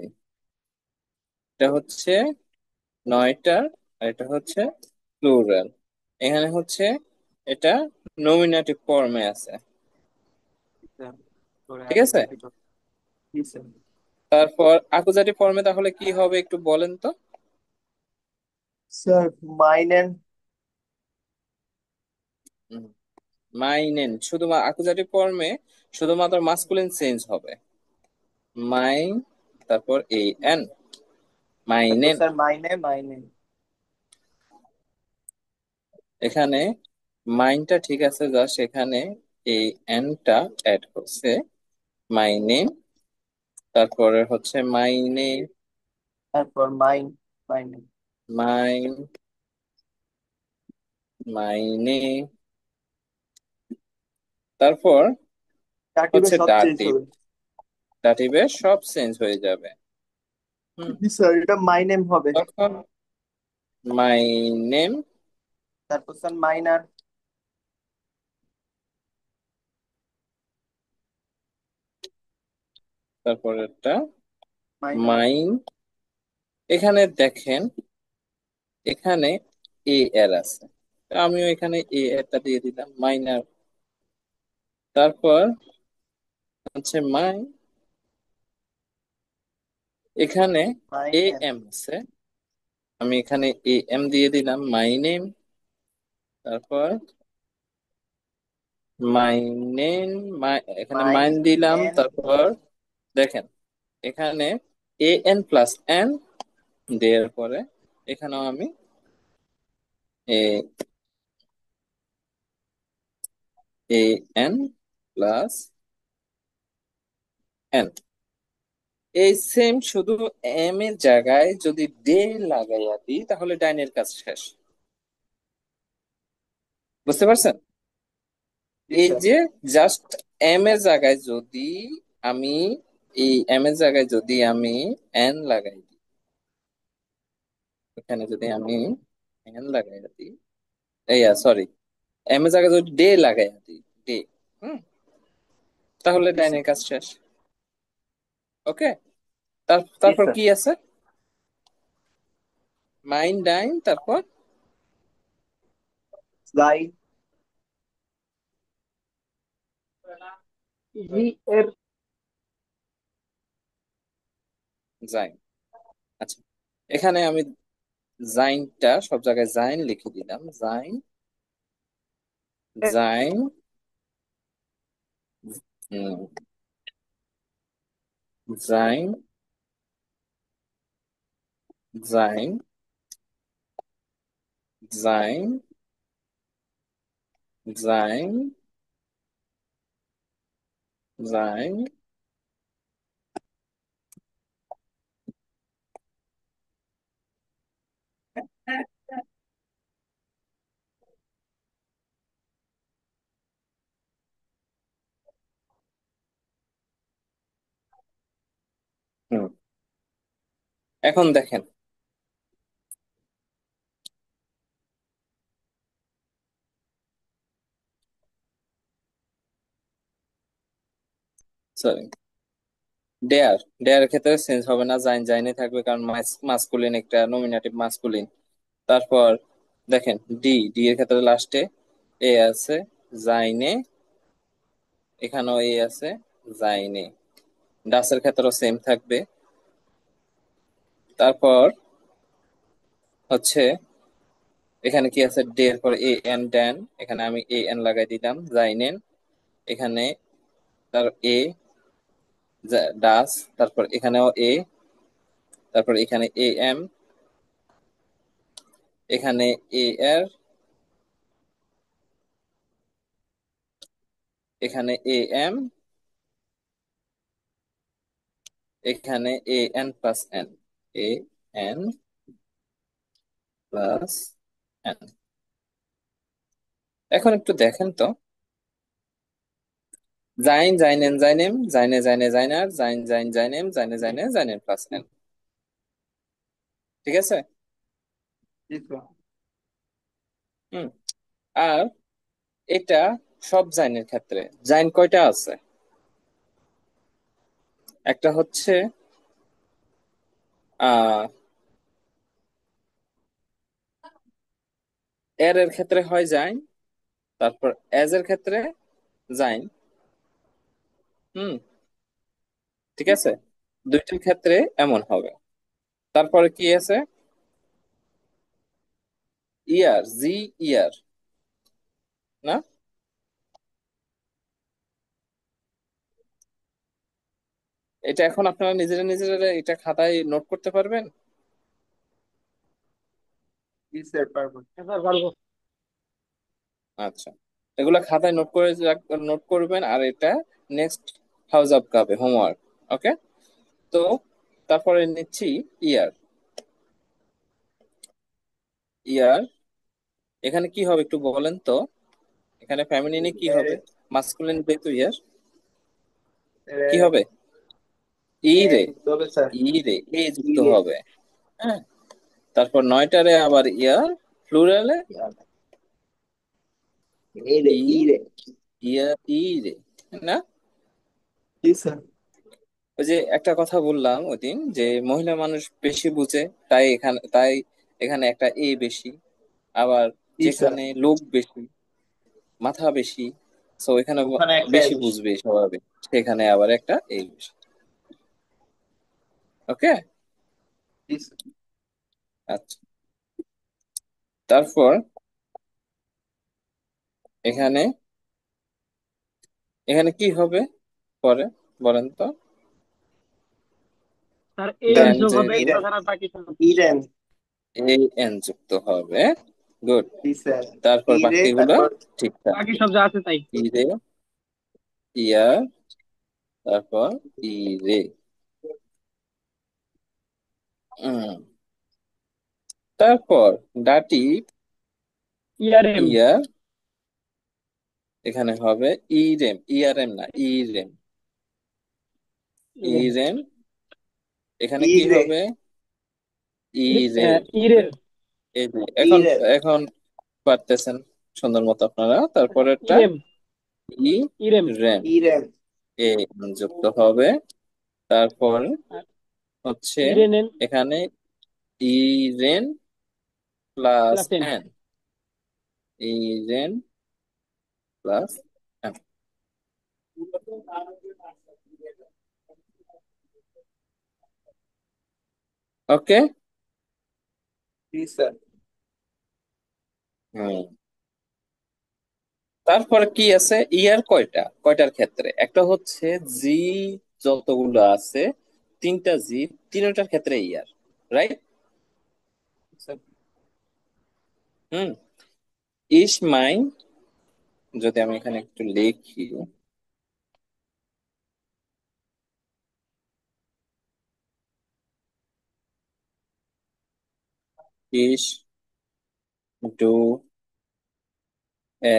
এটা হচ্ছে নয়টার, আর এটা হচ্ছে প্লুরাল। এখানে হচ্ছে এটা নমিনেটিভ ফর্মে আছে। স্যার করে ঠিক আছে। আকুজাটিভ। জি স্যার। তারপর আকুজাটিভ ফর্মে তাহলে কি হবে একটু বলেন তো? স্যার মাইনেন। মাইনেন, শুধুমাত্র আকুজাটিভ ফর্মে শুধুমাত্র মাস্কুলিন চেঞ্জ হবে। মাইন, তারপর এ এন, তারপর মাইনেন। স্যার মাইনে মাইনে। এখানে মাইনটা ঠিক আছে, যা সেখানে এই এনটা অ্যাড করছে। মাইনে, তারপরে হচ্ছে মাইনে, তারপর মাইন মাইনে। মাইন মাইনে, তারপর দাটিভে হচ্ছে সব চেঞ্জ ডাটিভ। হবে। ডাটিভে সব চেঞ্জ হয়ে যাবে। হুম। জি স্যার এটা মাইনেম হবে। তখন মাই নেম, তারপর স্যার মাইনার। তারপর একটা মাইনার। মাইন। এখানে দেখেন, এখানে এ এর আছে, তো আমিও এখানে এ এরটা দিয়ে দিলাম মাইনার। তারপর হচ্ছে মাই, এখানে এ মাইনের। এম আছে, আমি এখানে এ এম দিয়ে দিলাম মাই নেম। তারপর মাই নেম, এখানে মাইন দিলাম। মাইনেন। তারপর দেখেন এখানে এ এন প্লাস এন দেওয়ার পরে এখানেও আমি এ এ এন প্লাস এন, এই সেম, শুধু এম এর জায়গায় যদি ডে লাগাইয়া দিই তাহলে ডাইনের কাজ শেষ। বুঝতে পারছেন? জি এই স্যার। যে জাস্ট এম এর জায়গায় যদি আমি এই এম এর জায়গায় যদি আমি এন লাগাই দিই, এখানে যদি আমি এন লাগাই দিই, এই সরি, এম এর জায়গায় যদি ডে লাগাই দিই, ডে, হুম, তাহলে জি স্যার। ডাইনের কাজ শেষ। ওকে। জি তারপর স্যার। কি আছে? মাইন ডাইন, তারপর যাই। জি এর। যাই। আচ্ছা, এখানে আমি জাইনটা সব জায়গায় জাইন লিখে দিলাম, জাইন, জাইন, হুম, জাইন, জাইন, জাইন, জাইন, জাইন, হুম। এখন দেখেন, সরি, ডেয়ার, ডেয়ারের ক্ষেত্রে চেঞ্জ হবে না, জাইন জাইনে থাকবে, কারণ মাস্কুলিন, একটা নমিনেটিভ মাস্কুলিন। তারপর দেখেন ডি, ডি এর ক্ষেত্রে লাস্টে এ আছে, জাইনে, এখানেও এ আছে, জাইনে। ডাসের ক্ষেত্রেও সেম থাকবে। তারপর হচ্ছে এখানে কি আছে, ডে এর পর এ এন, ড্যান, এখানে আমি এ এন লাগাই দিলাম, জাইনেন। এখানে তার এ, ডাস, তারপর এখানেও এ, তারপর এখানে এ এম, এখানে এ আর, এখানে এ এম, এখানে A N plus N, A N plus N. এখন একটু দেখেন তো, জাইন জাইনেন জাইনেম, জাইনে জাইনে জাইনার, জাইন জাইন জাইনেম, জাইনে জাইনে জাইনেন প্লাস এন। ঠিক আছে? জি স্যার। হুম। আর এটা সব জাইনের ক্ষেত্রে, জাইন কয়টা আছে? একটা হচ্ছে আহ এর এর ক্ষেত্রে হয় জাইন, তারপর এজ এর ক্ষেত্রে জাইন। হুম, ঠিক আছে, দুইটার ক্ষেত্রে এমন হবে। তারপরে কি আছে, ইয়ার, জি, ইয়ার, না? এটা এখন আপনারা নিজেরা নিজেরা এটা খাতায় নোট করতে পারবেন? জি স্যার, পারবো। হ্যাঁ স্যার পারবো। আচ্ছা, এগুলা খাতায় নোট করে নোট করবেন, আর এটা নেক্সট হাউস অফ কাপে হোমওয়ার্ক। ওকে? তো তারপরে নিচ্ছি ইয়ার, ইয়ার, এখানে কি হবে একটু বলেন তো, এখানে ফ্যামিলিনে কি এর হবে? মাস্কুলিন যেহেতু ইয়ার, কি এর হবে? ই এ রে, যুক্ত হবে স্যার। ই রে, এ যুক্ত ইরে। হবে। হ্যাঁ, তারপর নয়টারে আবার ইয়ার, প্লুরালে ইরে ই, ইরে। ইয়ার, ই রে, না? জি স্যার। ওই যে একটা কথা বললাম ওই দিন, যে মহিলা মানুষ বেশি বুঝে, তাই এখানে একটা এ বেশি। আবার জি স্যার। যেখানে লোক বেশি, মাথা বেশি, তো এখানে ওখানে একটা বেশি বেশি। বুঝবে স্বাভাবিক, সেখানে আবার একটা এ বেশি। ওকে? জি স্যার। আচ্ছা, তারপর এখানে, এখানে কি হবে পরে, বলেন তো? স্যার এ এন দেন যোগ হবে, যেহেতু ইরেন। তাছাড়া বাকি সব। ইরেন। এ এন যুক্ত হবে, গুড। জি স্যার। তারপর ইরে, বাকিগুলো তারপর ঠিকঠাক, বাকি সব যা আছে তাই। ইরে, ইয়ার, তারপর ইরে। তারপর ডাটিভ, ইয়ারএম। ইয়ার, এখানে হবে ইরেম, ইআরএম না, ইরেম, ইরেম। ইরেম। এখানে কি ইরে। হবে? ইরে। ইরের। এই যে এখন, ইরেন। এখন পারতেছেন সুন্দর মতো আপনারা। আচ্ছা তারপরেরটা ইরেম। ই ইরেম। রেম, ইরেন। এ যুক্ত হবে। তারপর আর হচ্ছে ইরেনেন এখানে ইরেন প্লাস প্লাস এন। এন, ইরেন প্লাস এন। ওকে? জি স্যার। হুম। তারপরে কি আছে, ইয়ার কয়টার ক্ষেত্রে একটা হচ্ছে জি, যতগুলো আছে তিনটা জি, তিনটার ক্ষেত্রে ইয়ার, রাইট? স্যার। হুম। ইস মাইন, যদি আমি এখানে একটু লিখি, ইস ডু এ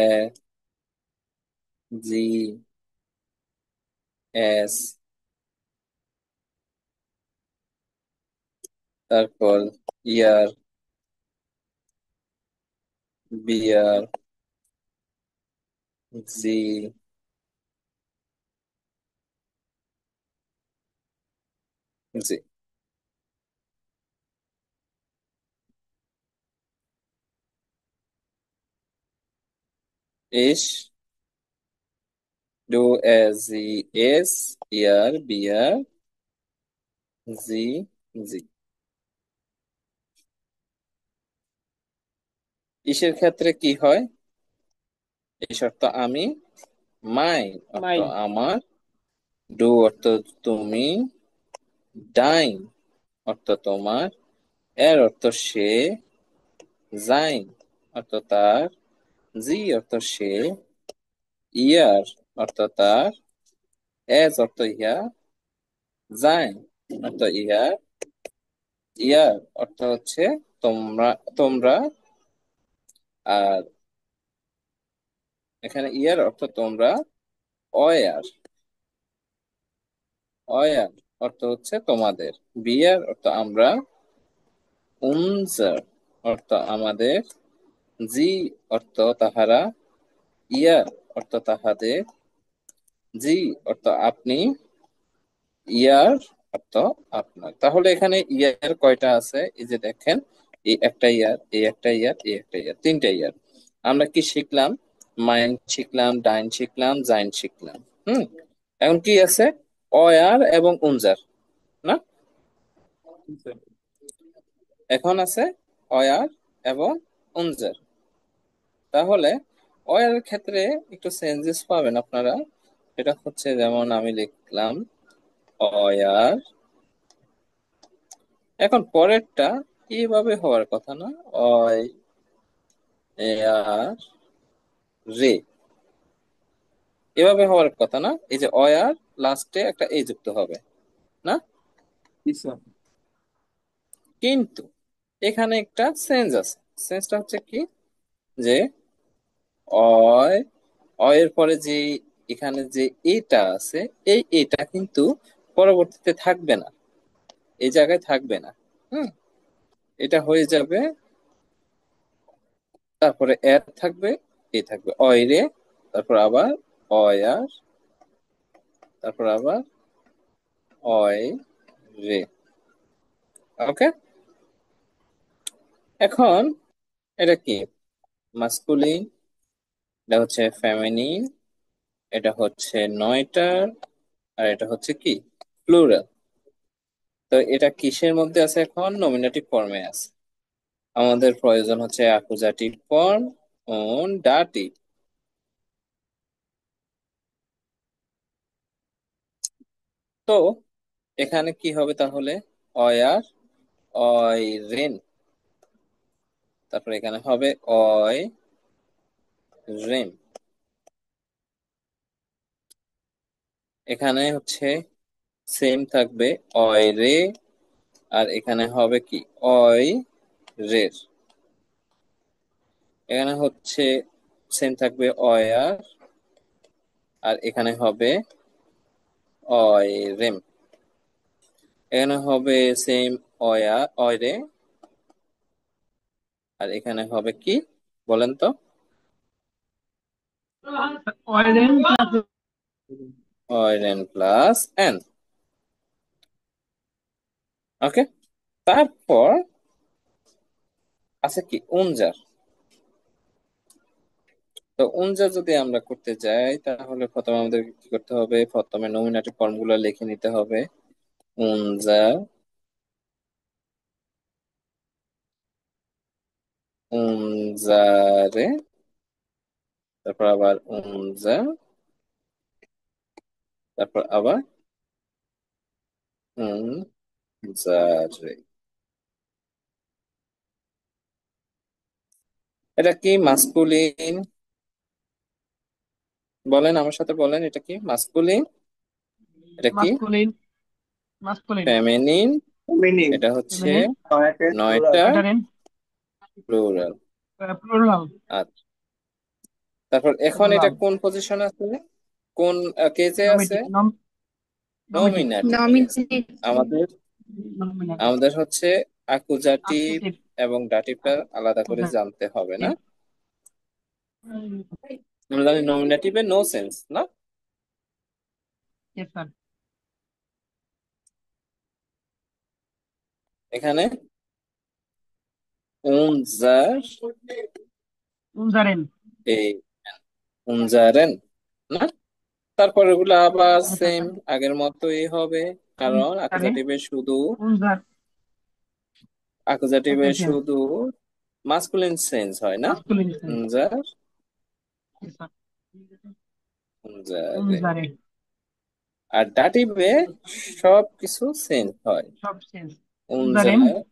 জি এস, তারপর ইয়ার, বিয়ার, জি, জি। ইস ডু এ জি এস, ইয়ার, বিয়ার, জি, জি। ইসের ক্ষেত্রে কি হয়? ইস অর্থ আমি, মাইন অর্থ মাইন। আমার, ডু অর্থ তুমি, ডাইন অর্থ তোমার, এর অর্থ সে, জাইন অর্থ তার, জি অর্থ সে, ইয়ার অর্থ তার, এজ অর্থ ইহা, জাইন অর্থ ইহা, ইয়ার অর্থ হচ্ছে তোমরা, তোমরা, আর এখানে ইয়ার অর্থ তোমরা, অয়ার, অয়ার অর্থ হচ্ছে তোমাদের, বিয়ার অর্থ আমরা, উনজার অর্থ আমাদের, জি অর্থ তাহারা, ইয়ার অর্থ তাহাদের, জি অর্থ আপনি, ইয়ার অর্থ আপনার। তাহলে এখানে ইয়ার কয়টা আছে, এই যে দেখেন, এই একটা ইয়ার, এই একটা ইয়ার, এই একটা ইয়ার, তিনটা ইয়ার। আমরা কি শিখলাম? মাইন শিখলাম, ডাইন শিখলাম, জাইন শিখলাম। হুম। এখন কি আছে? অয়ার এবং উনজার, না? জি স্যার। এখন আছে অয়ার এবং উনজার। তাহলে অয়ার ক্ষেত্রে একটু চেঞ্জেস পাবেন আপনারা। এটা হচ্ছে যেমন আমি লিখলাম অয়ার, এখন পরেরটা এইভাবে হওয়ার কথা না, অয় এয়ার রে, এভাবে হওয়ার কথা না, এই যে অয়ার লাস্টে একটা এ যুক্ত হবে, না? জি স্যার। কিন্তু এখানে একটা সেন্স আছে। সেন্সটা হচ্ছে কি, যে অয়, অয়ের পরে যে এখানে যে এটা আছে, এই এটা কিন্তু পরবর্তীতে থাকবে না, এই জায়গায় থাকবে না। হুম। এটা হয়ে যাবে, তারপরে এর থাকবে, এ থাকবে, অয়রে, তারপর আবার অয়ার, তারপর আবার অয় রে। ওকে। এখন এটা কি, মাস্কুলিন, এটা হচ্ছে ফেমিনিন, এটা হচ্ছে নয়টার, আর এটা হচ্ছে কি, প্লুরাল। তো এটা কিসের মধ্যে আছে? এখন নমিনেটিভ ফর্মে আছে। আমাদের প্রয়োজন হচ্ছে অ্যাকুজাটিভ ফর্ম অন ডাটিভ। তো এখানে কি হবে তাহলে? অয়ার, অয় রেন, তারপর এখানে হবে অয় রেন। এখানে হচ্ছে সেম থাকবে অয় রে, আর এখানে হবে কি, অয় রের। এখানে হচ্ছে সেম থাকবে অয়ার, আর এখানে হবে অয় রেম। এখানে হবে সেম অয়া, অয় রে, আর এখানে হবে কি, বলেন তো? অয়েলেন প্লাস। অয় রেন প্লাস এন। ওকে। তারপর আছে কি, উনজার। তো উনজার যদি আমরা করতে যাই, তাহলে প্রথমে আমাদের কি করতে হবে? প্রথমে নমিনেটিভ ফর্ম গুলো লিখে নিতে হবে। উনজার, উনজারে, তারপর আবার উনজা, তারপর আবার উনজারে। এটা কি মাস্কুলিন? বলেন, আমার সাথে বলেন, এটা কি মাস্কুলিন? এটা কি মাস্কুলিন। মাস্কুলিন। ফেমিনিন? Meaning. এটা হচ্ছে ফেমিনিন। United plural. নয়টা এটা নেন। প্লুরাল। প্লুরাল। আচ্ছা, তারপর এখন এটা প্লুরাল। কোন পজিশন আছে, কোন কেসে আছে? Nominative. Nominative. Nominative case. Nominative. আমাদের নমিনেটিভ। আমাদের হচ্ছে অ্যাকুজাটিভ অ্যাকুজেটিভ। এবং ডাটিভটা আলাদা করে জানতে হবে না? অ্যাকুজেটিভ। আমরা জানি নমিনেটিভে নো সেন্স না। Yes sir. এখানে উনজার, উনজারেন। এই উনজারেন না, তারপর এগুলো আবার ইয়েস সেম স্যার। আগের মতোই হবে, কারণ উনজারে। অ্যাকুজাটিভে শুধু উনজার। অ্যাকুজাটিভে একটা সেন্স। শুধু মাস্কুলিন সেন্স হয় না। Masculine sense. উনজার, ইয়েস স্যার। উনজারে। উনজারে। আর ডাটিভে সব কিছু সেন্স হয়। সব সেন্স। উনজারেম। উনজার,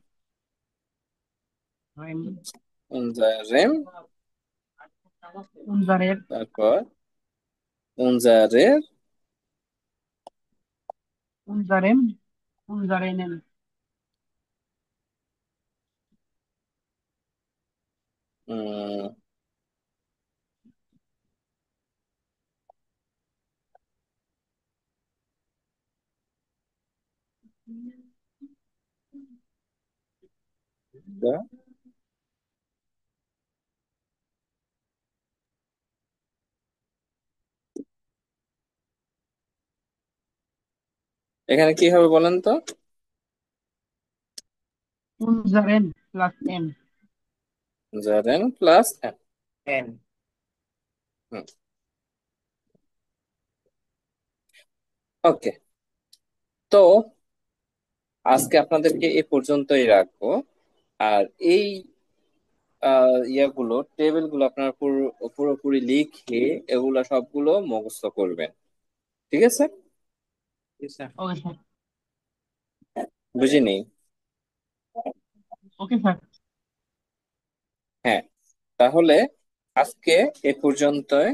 রেম। উনজারেম, উনজারের। তারপর উনজারের, উনজারেম। উনজারেনেন। উম, এখানে কি হবে বলেন তো? উনজারেন প্লাস এন। উনজারেন প্লাস এন। N. ওকে, তো আজকে আপনাদেরকে এ পর্যন্তই রাখবো। আর এই ইয়াগুলো, টেবিল গুলো আপনারা পুরোপুরি লিখে এগুলা সবগুলো মুখস্থ করবেন, ঠিক আছে? Yes, sir. Okay sir. বুঝিনি? Okay sir. হ্যাঁ, তাহলে আজকে এ পর্যন্তই।